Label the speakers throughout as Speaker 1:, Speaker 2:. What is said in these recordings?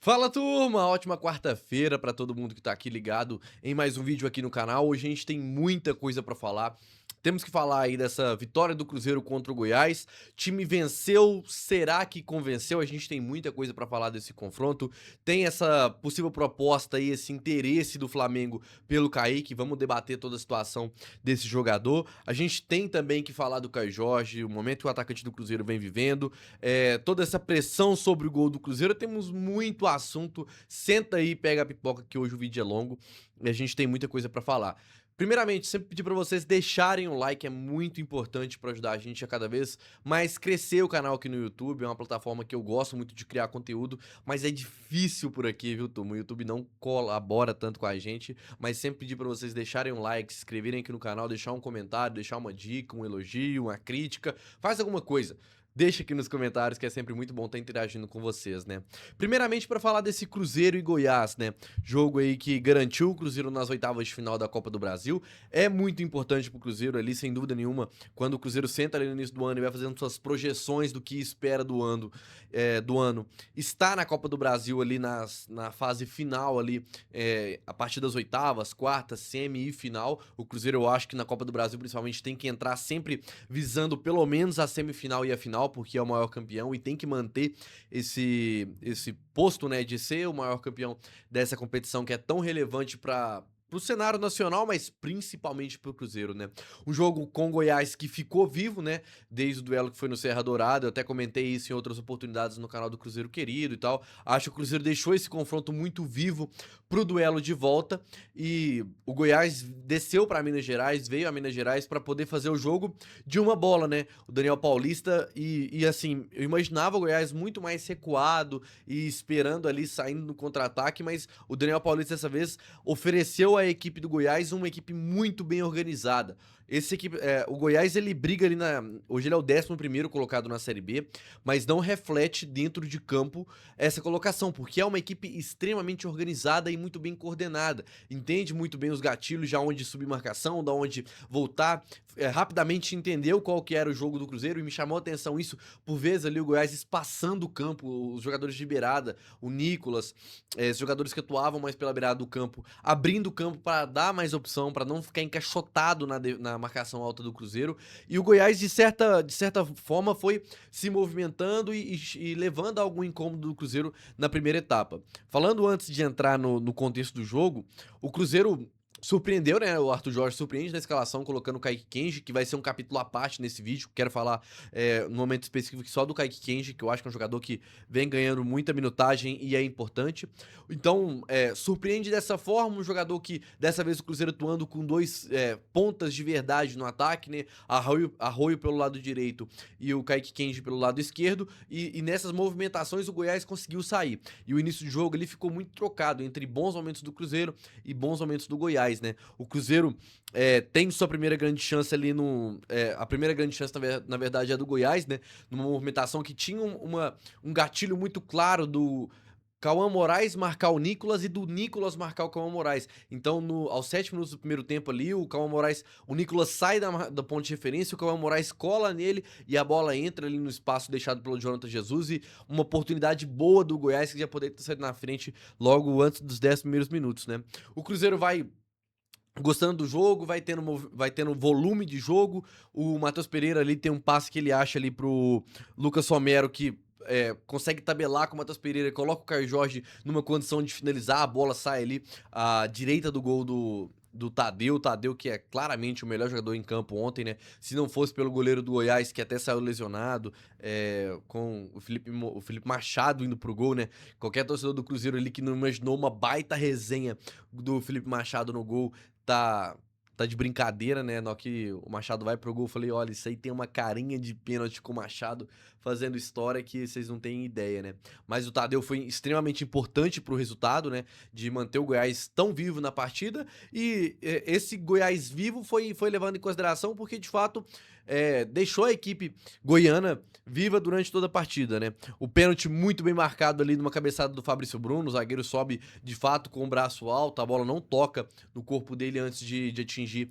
Speaker 1: Fala turma, ótima quarta-feira para todo mundo que tá aqui ligado em mais um vídeo aqui no canal. Hoje a gente tem muita coisa para falar. Temos que falar aí dessa vitória do Cruzeiro contra o Goiás. Time venceu, será que convenceu? A gente tem muita coisa para falar desse confronto. Tem essa possível proposta aí, esse interesse do Flamengo pelo Kaique. Vamos debater toda a situação desse jogador. A gente tem também que falar do Caio Jorge, o momento que o atacante do Cruzeiro vem vivendo. Toda essa pressão sobre o gol do Cruzeiro, temos muito assunto. Senta aí, pega a pipoca que hoje o vídeo é longo e a gente tem muita coisa pra falar. Primeiramente, sempre pedir pra vocês deixarem o like, é muito importante pra ajudar a gente a cada vez mais crescer o canal aqui no YouTube. É uma plataforma que eu gosto muito de criar conteúdo, mas é difícil por aqui, viu, turma? O YouTube não colabora tanto com a gente, mas sempre pedir pra vocês deixarem um like, se inscreverem aqui no canal, deixar um comentário, deixar uma dica, um elogio, uma crítica, faz alguma coisa. Deixa aqui nos comentários que é sempre muito bom estar interagindo com vocês, né? Primeiramente para falar desse Cruzeiro e Goiás, né? Jogo aí que garantiu o Cruzeiro nas oitavas de final da Copa do Brasil. É muito importante pro Cruzeiro ali, sem dúvida nenhuma, quando o Cruzeiro senta ali no início do ano e vai fazendo suas projeções do que espera do ano. Está na Copa do Brasil ali na fase final ali, a partir das oitavas, quartas, semi e final. O Cruzeiro, eu acho que na Copa do Brasil, principalmente, tem que entrar sempre visando pelo menos a semifinal e a final, porque é o maior campeão e tem que manter esse posto, né, de ser o maior campeão dessa competição que é tão relevante para o cenário nacional, mas principalmente para o Cruzeiro, né? Um jogo com Goiás que ficou vivo, né? Desde o duelo que foi no Serra Dourada. Eu até comentei isso em outras oportunidades no canal do Cruzeiro Querido e tal. Acho que o Cruzeiro deixou esse confronto muito vivo pro duelo de volta e o Goiás desceu para Minas Gerais, veio a Minas Gerais para poder fazer o jogo de uma bola, né? O Daniel Paulista e assim, eu imaginava o Goiás muito mais recuado e esperando ali, saindo no contra-ataque, mas o Daniel Paulista dessa vez ofereceu à equipe do Goiás uma equipe muito bem organizada. O Goiás ele briga ali hoje ele é o 11º colocado na Série B, mas não reflete dentro de campo essa colocação, porque é uma equipe extremamente organizada e muito bem coordenada. Entende muito bem os gatilhos, já onde subir marcação, da onde voltar, rapidamente entendeu qual que era o jogo do Cruzeiro e me chamou a atenção isso, por vezes ali o Goiás espaçando o campo, os jogadores de beirada, o Nicolas, os jogadores que atuavam mais pela beirada do campo, abrindo o campo para dar mais opção, para não ficar encaixotado na marcação alta do Cruzeiro, e o Goiás de certa forma foi se movimentando e levando a algum incômodo do Cruzeiro na primeira etapa. Falando antes de entrar no contexto do jogo, o Cruzeiro surpreendeu, né? O Arthur Jorge surpreende na escalação, colocando o Kaique Kenji, que vai ser um capítulo à parte nesse vídeo. Quero falar no momento específico só do Kaique Kenji, que eu acho que é um jogador que vem ganhando muita minutagem e é importante. Então, surpreende dessa forma, um jogador que dessa vez o Cruzeiro atuando com dois pontas de verdade no ataque, né? Arroio pelo lado direito e o Kaique Kenji pelo lado esquerdo. E nessas movimentações o Goiás conseguiu sair. E o início do jogo ele ficou muito trocado entre bons momentos do Cruzeiro e bons momentos do Goiás, né? O Cruzeiro tem sua primeira grande chance ali no. A primeira grande chance, na verdade, é do Goiás, né? Numa movimentação que tinha um gatilho muito claro do Cauã Moraes marcar o Nicolas e do Nicolas marcar o Cauã Moraes. Então, aos 7 minutos do primeiro tempo ali, o Nicolas sai da ponte de referência, o Cauã Moraes cola nele e a bola entra ali no espaço deixado pelo Jonathan Jesus e uma oportunidade boa do Goiás que já poderia ter saído na frente logo antes dos 10 primeiros minutos, né? O Cruzeiro vai gostando do jogo, vai tendo volume de jogo. O Matheus Pereira ali tem um passe que ele acha ali pro Lucas Romero que consegue tabelar com o Matheus Pereira, coloca o Caio Jorge numa condição de finalizar, a bola sai ali à direita do gol do Tadeu. O Tadeu, que é claramente o melhor jogador em campo ontem, né? Se não fosse pelo goleiro do Goiás, que até saiu lesionado, com o Felipe Machado indo pro gol, né? Qualquer torcedor do Cruzeiro ali que não imaginou uma baita resenha do Felipe Machado no gol, tá de brincadeira, né? Na hora que o Machado vai pro gol, eu falei, olha, isso aí tem uma carinha de pênalti com o Machado fazendo história que vocês não têm ideia, né? Mas o Tadeu foi extremamente importante pro resultado, né? De manter o Goiás tão vivo na partida. E esse Goiás vivo foi levando em consideração porque, de fato, deixou a equipe goiana viva durante toda a partida, né? O pênalti muito bem marcado ali numa cabeçada do Fabrício Bruno, o zagueiro sobe de fato com o braço alto, a bola não toca no corpo dele antes de atingir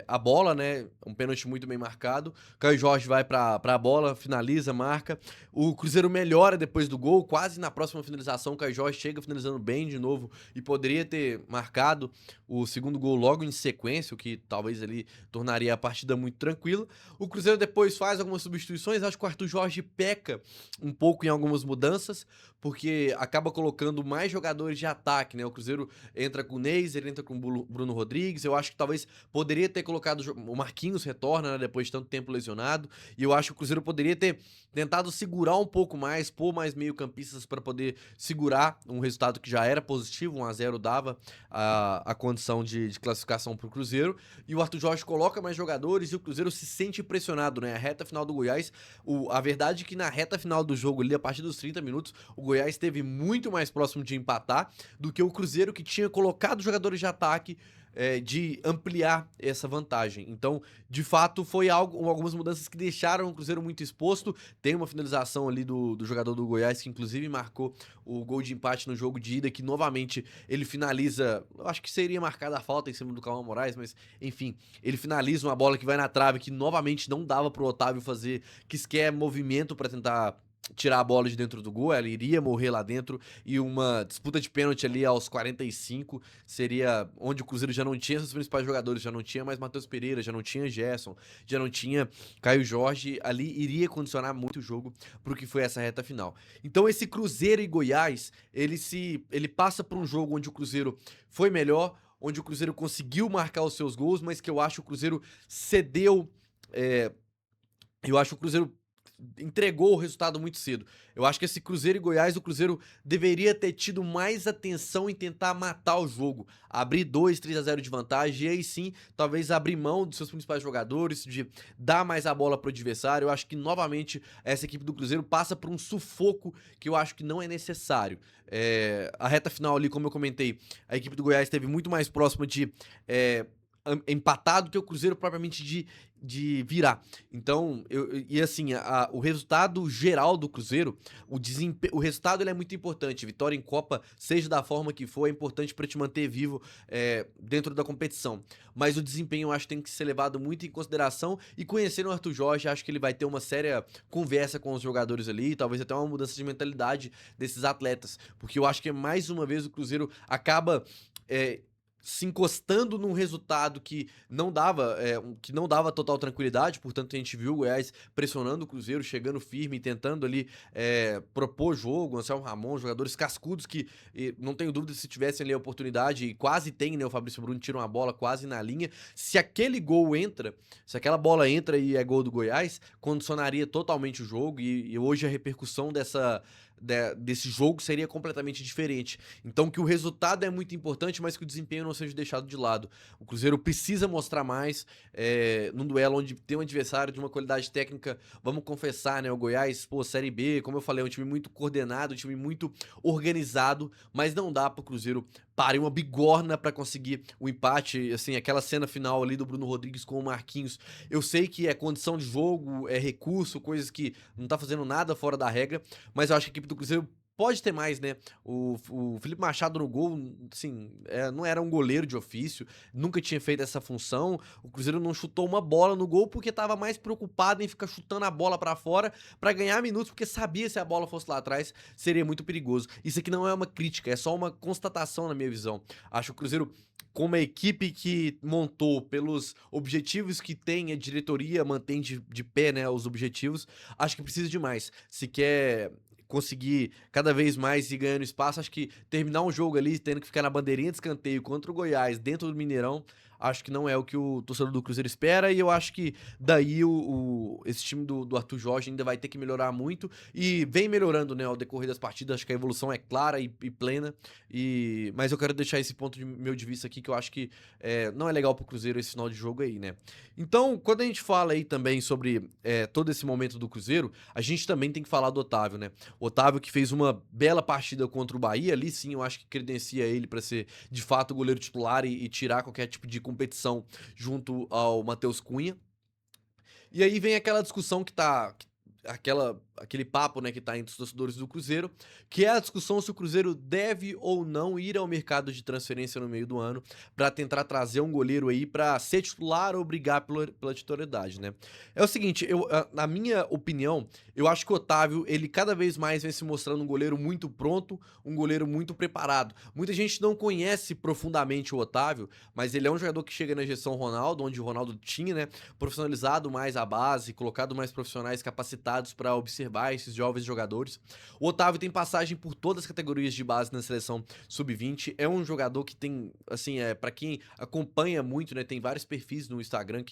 Speaker 1: a bola, né? Um pênalti muito bem marcado. Caio Jorge vai pra bola, finaliza finaliza, marca. O Cruzeiro melhora depois do gol, quase na próxima finalização, o Caio Jorge chega finalizando bem de novo e poderia ter marcado o segundo gol logo em sequência, o que talvez ali tornaria a partida muito tranquila. O Cruzeiro depois faz algumas substituições, acho que o Arthur Jorge peca um pouco em algumas mudanças, porque acaba colocando mais jogadores de ataque, né? O Cruzeiro entra com o Neiser, entra com o Bruno Rodrigues, eu acho que talvez poderia ter colocado o Marquinhos retorna, né, depois de tanto tempo lesionado, e eu acho que o Cruzeiro poderia ter tentado segurar um pouco mais, pôr mais meio-campistas para poder segurar um resultado que já era positivo, 1-0 dava a condição de classificação para o Cruzeiro, e o Arthur Jorge coloca mais jogadores e o Cruzeiro se sente pressionado, né? A reta final do Goiás, a verdade é que na reta final do jogo ali, a partir dos 30 minutos, o Goiás esteve muito mais próximo de empatar do que o Cruzeiro, que tinha colocado jogadores de ataque de ampliar essa vantagem. Então, de fato, foi algumas mudanças que deixaram o Cruzeiro muito exposto. Tem uma finalização ali do jogador do Goiás, que inclusive marcou o gol de empate no jogo de ida, que novamente ele finaliza, eu acho que seria marcada a falta em cima do Cauã Moraes, mas enfim, ele finaliza uma bola que vai na trave, que novamente não dava pro Otávio fazer, que sequer movimento para tentar tirar a bola de dentro do gol, ela iria morrer lá dentro, e uma disputa de pênalti ali aos 45 seria onde o Cruzeiro já não tinha seus principais jogadores, já não tinha mais Matheus Pereira, já não tinha Gerson, já não tinha Caio Jorge, ali iria condicionar muito o jogo pro que foi essa reta final. Então esse Cruzeiro e Goiás, ele passa por um jogo onde o Cruzeiro foi melhor, onde o Cruzeiro conseguiu marcar os seus gols, mas que eu acho que o Cruzeiro cedeu, eu acho que o Cruzeiro entregou o resultado muito cedo. Eu acho que esse Cruzeiro e Goiás, o Cruzeiro deveria ter tido mais atenção em tentar matar o jogo, abrir 2-3-0 de vantagem, e aí sim, talvez abrir mão dos seus principais jogadores, de dar mais a bola pro adversário. Eu acho que, novamente, essa equipe do Cruzeiro passa por um sufoco que eu acho que não é necessário. A reta final ali, como eu comentei, a equipe do Goiás esteve muito mais próxima de empatar do que o Cruzeiro propriamente de virar. Então, e assim, o resultado geral do Cruzeiro, o resultado ele é muito importante. Vitória em Copa, seja da forma que for, é importante para te manter vivo dentro da competição. Mas o desempenho eu acho que tem que ser levado muito em consideração, e conhecendo o Arthur Jorge, acho que ele vai ter uma séria conversa com os jogadores ali, talvez até uma mudança de mentalidade desses atletas, porque eu acho que mais uma vez o Cruzeiro acaba se encostando num resultado que não dava total tranquilidade. Portanto, a gente viu o Goiás pressionando o Cruzeiro, chegando firme, tentando ali propor jogo. O Anselmo Ramon, jogadores cascudos que não tenho dúvida, se tivessem ali a oportunidade, e quase tem, né? O Fabrício Bruno tira uma bola quase na linha. Se aquela bola entra e é gol do Goiás, condicionaria totalmente o jogo, e hoje a repercussão desse jogo seria completamente diferente. Então, que o resultado é muito importante, mas que o desempenho não seja deixado de lado. O Cruzeiro precisa mostrar mais num duelo onde tem um adversário de uma qualidade técnica, vamos confessar, né? O Goiás, pô, Série B, como eu falei, é um time muito coordenado, um time muito organizado, mas não dá pro Cruzeiro parir uma bigorna pra conseguir o empate. Assim, aquela cena final ali do Bruno Rodrigues com o Marquinhos, eu sei que é condição de jogo, é recurso, coisas que não tá fazendo nada fora da regra, mas eu acho que a equipe do Cruzeiro pode ter mais, né? O Felipe Machado no gol, assim, não era um goleiro de ofício, nunca tinha feito essa função. O Cruzeiro não chutou uma bola no gol porque tava mais preocupado em ficar chutando a bola pra fora pra ganhar minutos, porque sabia se a bola fosse lá atrás seria muito perigoso. Isso aqui não é uma crítica, é só uma constatação na minha visão. Acho que o Cruzeiro, como a equipe que montou, pelos objetivos que tem, a diretoria mantém de pé, né, os objetivos, acho que precisa de mais. Se quer conseguir cada vez mais ir ganhando espaço, acho que terminar um jogo ali tendo que ficar na bandeirinha de escanteio contra o Goiás dentro do Mineirão, acho que não é o que o torcedor do Cruzeiro espera, e eu acho que daí esse time do Arthur Jorge ainda vai ter que melhorar muito, e vem melhorando, né, ao decorrer das partidas. Acho que a evolução é clara e plena, mas eu quero deixar esse ponto meu de vista aqui, que eu acho que não é legal pro Cruzeiro esse final de jogo aí, né. Então, quando a gente fala aí também sobre todo esse momento do Cruzeiro, a gente também tem que falar do Otávio, né. O Otávio, que fez uma bela partida contra o Bahia, ali sim eu acho que credencia ele para ser de fato o goleiro titular e tirar qualquer tipo de competição junto ao Matheus Cunha. E aí vem aquela discussão aquele papo, né, que tá entre os torcedores do Cruzeiro, que é a discussão se o Cruzeiro deve ou não ir ao mercado de transferência no meio do ano para tentar trazer um goleiro aí para ser titular ou brigar pela titularidade, né? É o seguinte, na minha opinião, eu acho que o Otávio, ele cada vez mais vem se mostrando um goleiro muito pronto, um goleiro muito preparado. Muita gente não conhece profundamente o Otávio, mas ele é um jogador que chega na gestão Ronaldo, onde o Ronaldo tinha, né, profissionalizado mais a base, colocado mais profissionais capacitados para observar esses jovens jogadores. O Otávio tem passagem por todas as categorias de base na seleção sub-20. É um jogador que tem, assim, para quem acompanha muito, né, tem vários perfis no Instagram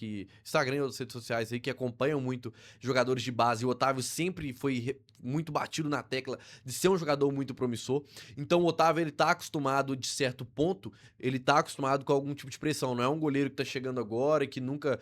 Speaker 1: Instagram e outras redes sociais aí que acompanham muito jogadores de base. E o Otávio sempre foi muito batido na tecla de ser um jogador muito promissor. Então o Otávio, ele tá acostumado de certo ponto, ele tá acostumado com algum tipo de pressão. Não é um goleiro que tá chegando agora e que nunca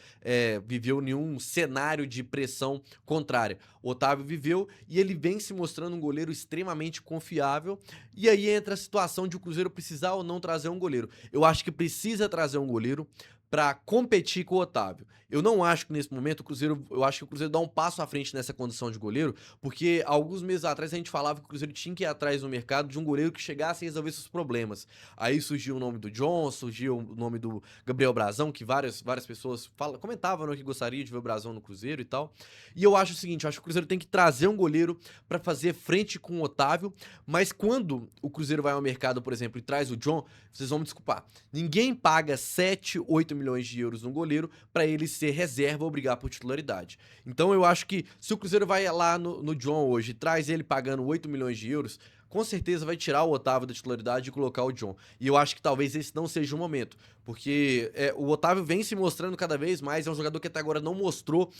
Speaker 1: viveu nenhum cenário de pressão contrária. O Otávio viveu e ele vem se mostrando um goleiro extremamente confiável. E aí entra a situação de o Cruzeiro precisar ou não trazer um goleiro. Eu acho que precisa trazer um goleiro para competir com o Otávio. Eu não acho que nesse momento eu acho que o Cruzeiro dá um passo à frente nessa condição de goleiro, porque alguns meses atrás a gente falava que o Cruzeiro tinha que ir atrás no mercado de um goleiro que chegasse e resolvesse os problemas. Aí surgiu o nome do John, surgiu o nome do Gabriel Brazão, que várias pessoas comentavam, né, que gostaria de ver o Brazão no Cruzeiro e tal. E eu acho o seguinte, eu acho que o Cruzeiro tem que trazer um goleiro para fazer frente com o Otávio, mas quando o Cruzeiro vai ao mercado, por exemplo, e traz o John, vocês vão me desculpar, ninguém paga 7, 8 milhões de euros no goleiro para ele ser reserva ou brigar por titularidade. Então eu acho que se o Cruzeiro vai lá no John hoje e traz ele pagando 8 milhões de euros, com certeza vai tirar o Otávio da titularidade e colocar o John. E eu acho que talvez esse não seja o momento, porque o Otávio vem se mostrando cada vez mais, é um jogador que até agora não mostrou,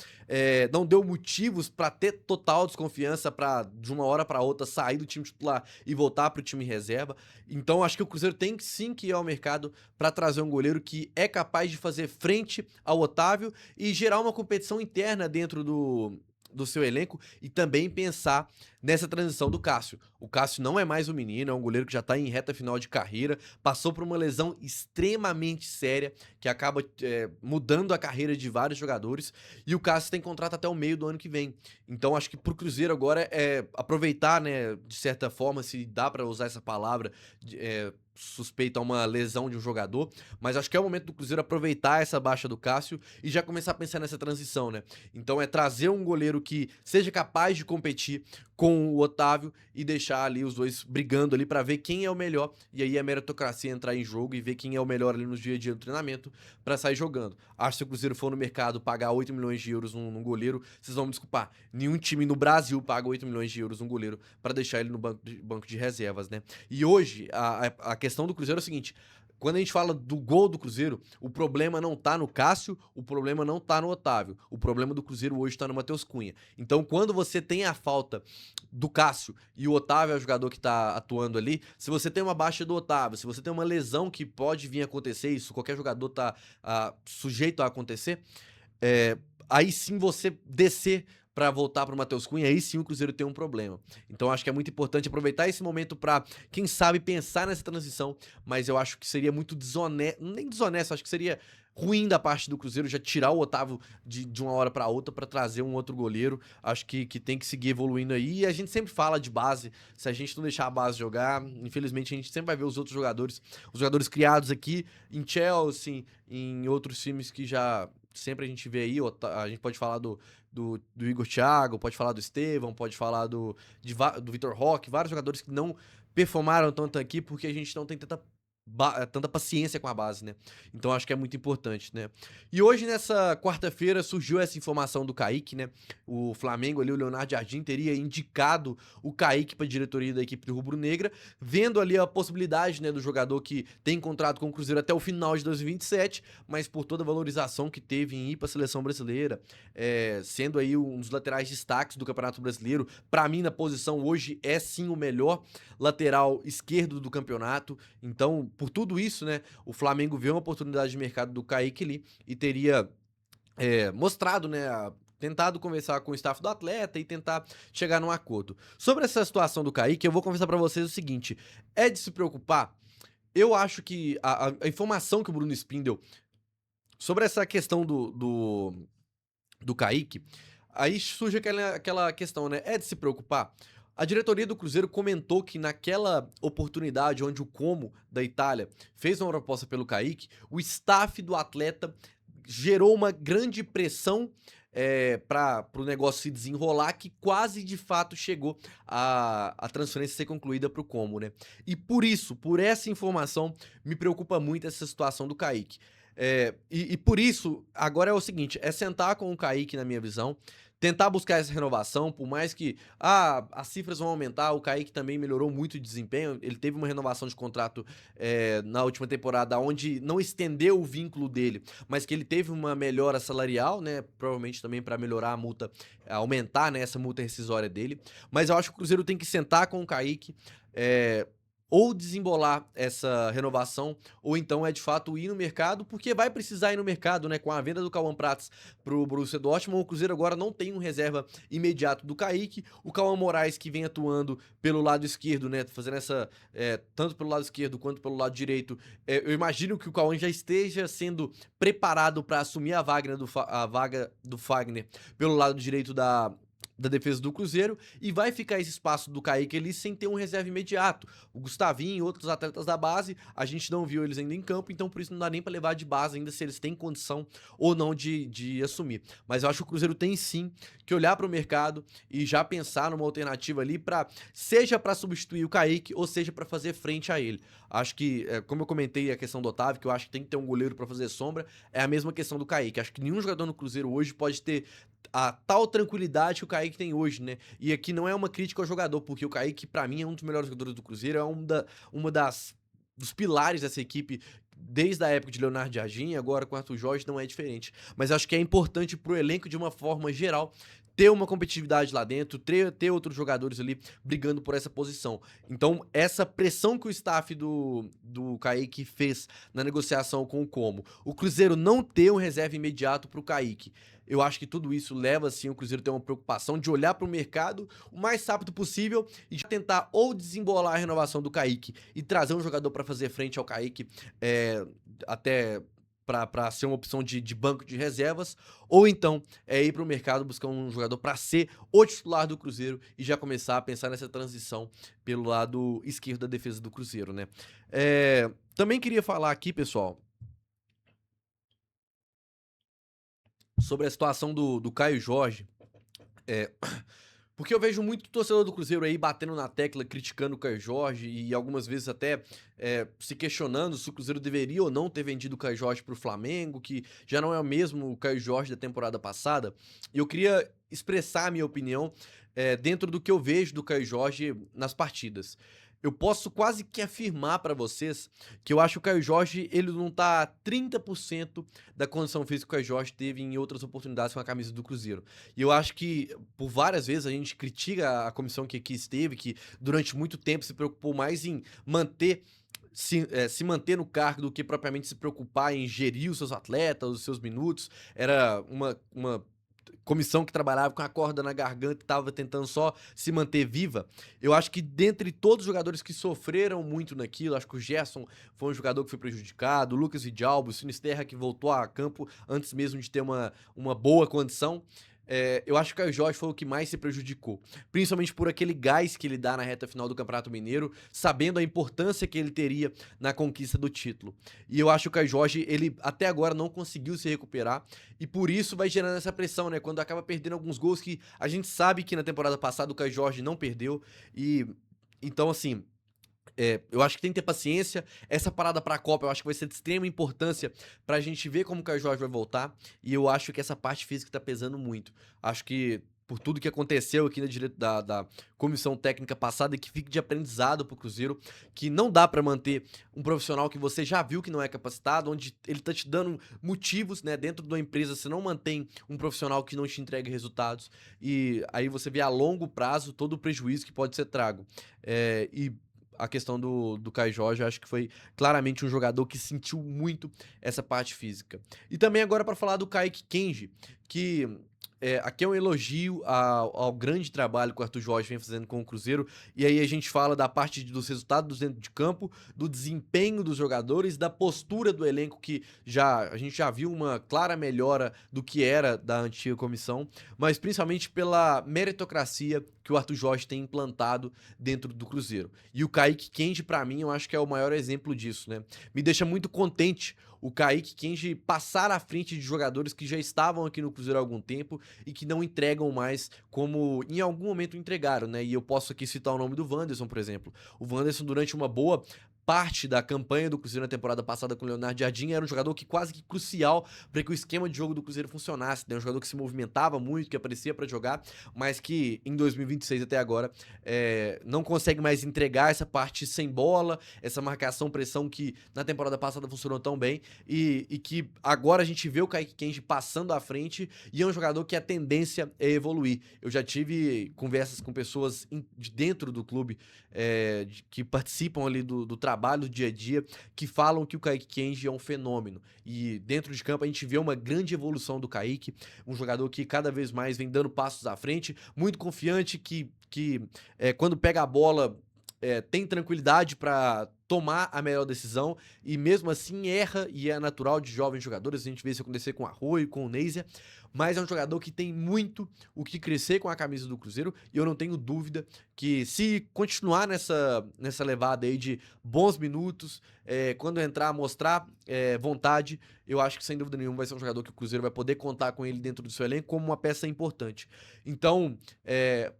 Speaker 1: não deu motivos para ter total desconfiança para de uma hora para outra sair do time titular e voltar para o time reserva. Então acho que o Cruzeiro tem sim que ir ao mercado para trazer um goleiro que é capaz de fazer frente ao Otávio e gerar uma competição interna dentro do seu elenco e também pensar nessa transição do Cássio. O Cássio não é mais um menino, é um goleiro que já tá em reta final de carreira, passou por uma lesão extremamente séria que acaba mudando a carreira de vários jogadores e o Cássio tem contrato até o meio do ano que vem. Então acho que pro Cruzeiro agora é aproveitar, né, de certa forma, se dá pra usar essa palavra, suspeita uma lesão de um jogador, mas acho que é o momento do Cruzeiro aproveitar essa baixa do Cássio e já começar a pensar nessa transição, né? Então é trazer um goleiro que seja capaz de competir com o Otávio e deixar ali os dois brigando ali pra ver quem é o melhor e aí a meritocracia entrar em jogo e ver quem é o melhor ali no dia a dia do treinamento pra sair jogando. Acho que se o Cruzeiro for no mercado pagar 8 milhões de euros num goleiro, vocês vão me desculpar, nenhum time no Brasil paga 8 milhões de euros num goleiro pra deixar ele no banco de reservas, né? E hoje a questão do Cruzeiro é o seguinte: quando a gente fala do gol do Cruzeiro, o problema não tá no Cássio, o problema não tá no Otávio. O problema do Cruzeiro hoje tá no Matheus Cunha. Então, quando você tem a falta do Cássio e o Otávio é o jogador que tá atuando ali, se você tem uma baixa do Otávio, se você tem uma lesão que pode vir a acontecer, isso qualquer jogador tá sujeito a acontecer, é, aí sim você descer pra voltar pro Matheus Cunha, aí sim o Cruzeiro tem um problema. Então acho que é muito importante aproveitar esse momento pra, quem sabe, pensar nessa transição, mas eu acho que seria muito desonesto, nem desonesto, acho que seria ruim da parte do Cruzeiro já tirar o Otávio de uma hora pra outra pra trazer um outro goleiro. Acho que tem que seguir evoluindo aí. E a gente sempre fala de base, se a gente não deixar a base jogar, infelizmente a gente sempre vai ver os jogadores criados aqui em Chelsea, em outros times que já sempre a gente vê aí. A gente pode falar do Igor Thiago, pode falar do Estevão, pode falar do Vitor Roque, vários jogadores que não performaram tanto aqui porque a gente não tem tanta paciência com a base, né? Então acho que é muito importante, né? E hoje, nessa quarta-feira, surgiu essa informação do Kaique, né? O Flamengo ali, o Leonardo Jardim, teria indicado o Kaique para a diretoria da equipe do Rubro Negra, vendo ali a possibilidade, né, do jogador que tem contrato com o Cruzeiro até o final de 2027, mas por toda a valorização que teve em ir para a seleção brasileira, sendo aí um dos laterais destaques do Campeonato Brasileiro, para mim na posição hoje é sim o melhor lateral esquerdo do campeonato. Então, por tudo isso, né, o Flamengo vê uma oportunidade de mercado do Kaique ali e teria mostrado, né, tentado conversar com o staff do atleta e tentar chegar num acordo. Sobre essa situação do Kaique, eu vou conversar pra vocês o seguinte: é de se preocupar. Eu acho que a informação que o Bruno Spindel sobre essa questão do Kaique, Aí surge aquela questão, né? É de se preocupar? A diretoria do Cruzeiro comentou que naquela oportunidade onde o Como, da Itália, fez uma proposta pelo Kaique, o staff do atleta gerou uma grande pressão para o negócio se desenrolar, que quase de fato chegou a transferência ser concluída para o Como, né? E por isso, por essa informação, me preocupa muito essa situação do Kaique. E por isso, agora é o seguinte: é sentar com o Kaique, na minha visão, tentar buscar essa renovação, por mais que as cifras vão aumentar, o Kaique também melhorou muito o desempenho, ele teve uma renovação de contrato na última temporada, onde não estendeu o vínculo dele, mas que ele teve uma melhora salarial, né, provavelmente também para melhorar a multa, aumentar, né, essa multa rescisória dele, mas eu acho que o Cruzeiro tem que sentar com o Kaique, ou desembolar essa renovação, ou então é de fato ir no mercado, porque vai precisar ir no mercado, né? Com a venda do Cauã Prats pro Borussia Dortmund, o Cruzeiro agora não tem um reserva imediato do Kaique. O Cauã Moraes, que vem atuando pelo lado esquerdo, né? Fazendo essa. Tanto pelo lado esquerdo quanto pelo lado direito. Eu imagino que o Cauã já esteja sendo preparado para assumir a vaga do Fagner pelo lado direito da defesa do Cruzeiro, e vai ficar esse espaço do Kaique ali sem ter um reserva imediato. O Gustavinho e outros atletas da base, a gente não viu eles ainda em campo, então por isso não dá nem pra levar de base ainda se eles têm condição ou não de assumir. Mas eu acho que o Cruzeiro tem sim que olhar para o mercado e já pensar numa alternativa ali para seja para substituir o Kaique ou seja para fazer frente a ele. Acho que, como eu comentei a questão do Otávio, que eu acho que tem que ter um goleiro para fazer sombra, é a mesma questão do Kaique. Acho que nenhum jogador no Cruzeiro hoje pode ter a tal tranquilidade que o Kaique tem hoje, né? E aqui não é uma crítica ao jogador, porque o Kaique, pra mim, é um dos melhores jogadores do Cruzeiro, é uma dos pilares dessa equipe, desde a época de Leonardo Jardim, agora com o Arthur Jorge não é diferente. Mas acho que é importante pro elenco, de uma forma geral, ter uma competitividade lá dentro, ter outros jogadores ali brigando por essa posição. Então, essa pressão que o staff do Kaique fez na negociação com o Como, o Cruzeiro não ter um reserva imediato pro Kaique, eu acho que tudo isso leva, assim, o Cruzeiro a ter uma preocupação de olhar para o mercado o mais rápido possível e de tentar ou desembolar a renovação do Kaique e trazer um jogador para fazer frente ao Kaique, até para ser uma opção de banco de reservas, ou então ir para o mercado buscar um jogador para ser o titular do Cruzeiro e já começar a pensar nessa transição pelo lado esquerdo da defesa do Cruzeiro, né? Também queria falar aqui, pessoal, sobre a situação do Caio Jorge. É, porque eu vejo muito torcedor do Cruzeiro aí batendo na tecla, criticando o Caio Jorge e algumas vezes até se questionando se o Cruzeiro deveria ou não ter vendido o Caio Jorge pro Flamengo, que já não é o mesmo Caio Jorge da temporada passada. E eu queria expressar a minha opinião dentro do que eu vejo do Caio Jorge nas partidas. Eu posso quase que afirmar pra vocês que eu acho que o Caio Jorge ele não tá a 30% da condição física que o Caio Jorge teve em outras oportunidades com a camisa do Cruzeiro. E eu acho que, por várias vezes, a gente critica a comissão que aqui esteve, que durante muito tempo se preocupou mais em se manter no cargo do que propriamente se preocupar em gerir os seus atletas, os seus minutos. Era uma comissão que trabalhava com a corda na garganta e estava tentando só se manter viva. Eu acho que dentre todos os jogadores que sofreram muito naquilo, acho que o Gerson foi um jogador que foi prejudicado, o Lucas Vidalbo, o Sinisterra que voltou a campo antes mesmo de ter uma boa condição. Eu acho que o Caio Jorge foi o que mais se prejudicou, principalmente por aquele gás que ele dá na reta final do Campeonato Mineiro, sabendo a importância que ele teria na conquista do título. E eu acho que o Caio Jorge, ele até agora não conseguiu se recuperar, e por isso vai gerando essa pressão, né? Quando acaba perdendo alguns gols que a gente sabe que na temporada passada o Caio Jorge não perdeu, e então assim. Eu acho que tem que ter paciência. Essa parada pra Copa eu acho que vai ser de extrema importância pra gente ver como o Caio Jorge vai voltar. E eu acho que essa parte física tá pesando muito. Acho que por tudo que aconteceu aqui da comissão técnica passada, que fique de aprendizado pro Cruzeiro, que não dá pra manter um profissional que você já viu que não é capacitado, onde ele tá te dando motivos, né, dentro da empresa, você não mantém um profissional que não te entrega resultados, e aí você vê a longo prazo todo o prejuízo que pode ser trago. E a questão do Caio Jorge, eu acho que foi claramente um jogador que sentiu muito essa parte física. E também agora para falar do Kaique Kenji, que aqui é um elogio ao grande trabalho que o Arthur Jorge vem fazendo com o Cruzeiro, e aí a gente fala da parte dos resultados dentro de campo, do desempenho dos jogadores, da postura do elenco, que a gente já viu uma clara melhora do que era da antiga comissão, mas principalmente pela meritocracia que o Arthur Jorge tem implantado dentro do Cruzeiro. E o Kaique Kenji, pra mim, eu acho que é o maior exemplo disso, né? Me deixa muito contente o Kaique Kenji passar à frente de jogadores que já estavam aqui no Cruzeiro há algum tempo e que não entregam mais como em algum momento entregaram, né? E eu posso aqui citar o nome do Wanderson, por exemplo. O Wanderson, durante uma boa parte da campanha do Cruzeiro na temporada passada com o Leonardo Jardim, era um jogador que quase que crucial para que o esquema de jogo do Cruzeiro funcionasse, né? Um jogador que se movimentava muito, que aparecia para jogar, mas que em 2026 até agora não consegue mais entregar essa parte sem bola, essa marcação, pressão que na temporada passada funcionou tão bem e que agora a gente vê o Kaique Kenji passando à frente e é um jogador que a tendência é evoluir. Eu já tive conversas com pessoas de dentro do clube que participam ali do trabalho do dia a dia, que falam que o Kaique Kenji é um fenômeno. E dentro de campo a gente vê uma grande evolução do Kaique, um jogador que cada vez mais vem dando passos à frente, muito confiante, que quando pega a bola tem tranquilidade para tomar a melhor decisão e mesmo assim erra, e é natural de jovens jogadores, a gente vê isso acontecer com o Arroio, com o Neisia, mas é um jogador que tem muito o que crescer com a camisa do Cruzeiro e eu não tenho dúvida que se continuar nessa levada aí de bons minutos, quando entrar, mostrar vontade, eu acho que sem dúvida nenhuma vai ser um jogador que o Cruzeiro vai poder contar com ele dentro do seu elenco como uma peça importante. Então,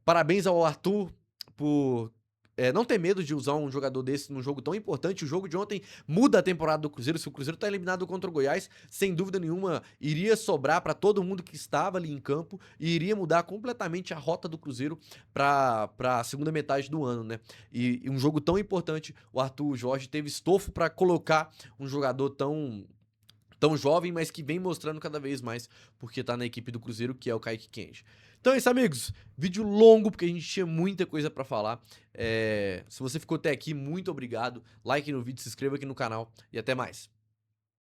Speaker 1: parabéns ao Arthur por não ter medo de usar um jogador desse num jogo tão importante. O jogo de ontem muda a temporada do Cruzeiro. Se o Cruzeiro tá eliminado contra o Goiás, sem dúvida nenhuma, iria sobrar para todo mundo que estava ali em campo e iria mudar completamente a rota do Cruzeiro para a segunda metade do ano, né? E um jogo tão importante, o Arthur Jorge teve estofo para colocar um jogador tão jovem, mas que vem mostrando cada vez mais porque tá na equipe do Cruzeiro, que é o Kaique Kenji. Então é isso, amigos. Vídeo longo, porque a gente tinha muita coisa pra falar. Se você ficou até aqui, muito obrigado. Like no vídeo, se inscreva aqui no canal e até mais.